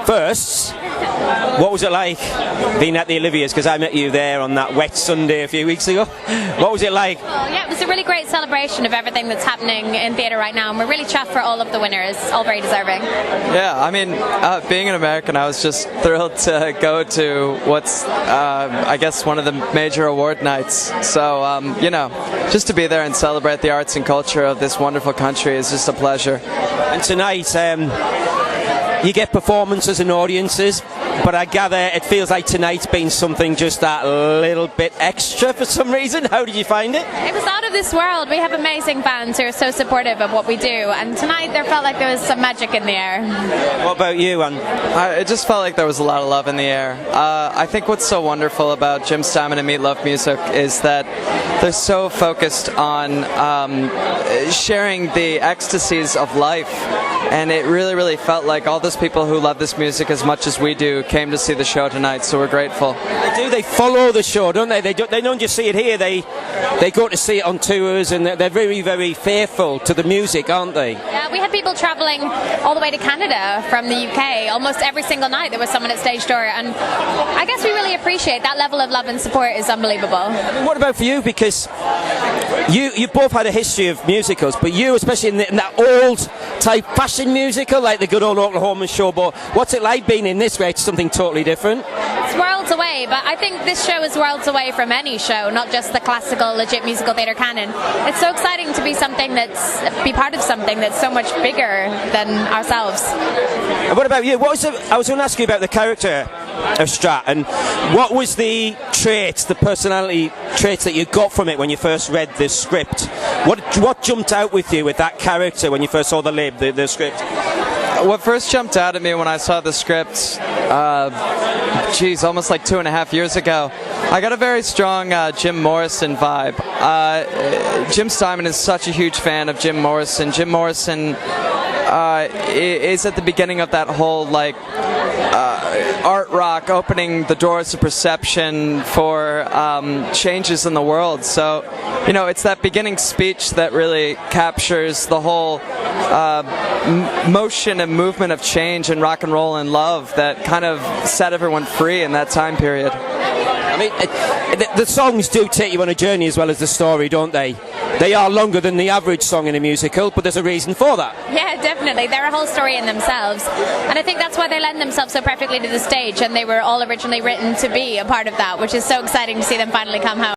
first, what was it like being at the Oliviers? Because I met you there on that wet Sunday a few weeks ago. What was it like? Well, yeah, it was a really great celebration of everything that's happening in theatre right now, and we're really chuffed for all of the winners, all very deserving. Yeah, I mean, being an American, I was just thrilled to go to what's, I guess, one of the major award nights. So, just to be there and celebrate the arts and culture of this wonderful country is just a pleasure. And tonight, you get performances and audiences, but I gather it feels like tonight's been something just that little bit extra for some reason. How did you find it? It was out of this world. We have amazing fans who are so supportive of what we do, and tonight there felt like there was some magic in the air. What about you, Anne? It just felt like there was a lot of love in the air. I think what's so wonderful about Jim Steinman and Meat Loaf Music is that they're so focused on sharing the ecstasies of life, and it really, really felt like all those people who love this music as much as we do came to see the show tonight, so we're grateful. They do. They follow the show, don't they? They don't just see it here. They go to see it on tours, and they're very, very faithful to the music, aren't they? Yeah, we had people travelling all the way to Canada from the UK. Almost every single night there was someone at stage door, and I guess we really appreciate that level of love and support is unbelievable. I mean, what about for you? Because you both had a history of musicals, but you, especially in that old type fashion musical, like the good old Oklahoma Showboat, what's it like being in this where it's something totally different? It's worlds away, but I think this show is worlds away from any show, not just the classical, legit musical theatre canon. It's so exciting to be be part of something that's so much bigger than ourselves. And what about you? I was going to ask you about the character of Strat, and what was the personality traits that you got from it when you first read the script? What jumped out with you with that character when you first saw the script? What first jumped out at me when I saw the script, almost like 2.5 years ago, I got a very strong Jim Morrison vibe. Jim Steinman is such a huge fan of Jim Morrison. Jim Morrison is at the beginning of that whole art rock opening the doors of perception for changes in the world. So, it's that beginning speech that really captures the whole motion and movement of change and rock and roll and love that kind of set everyone free in that time period. I mean, the songs do take you on a journey as well as the story, don't they? They are longer than the average song in a musical, but there's a reason for that. Yeah, definitely. They're a whole story in themselves. And I think that's why they lend themselves so perfectly to the stage, and they were all originally written to be a part of that, which is so exciting to see them finally come home.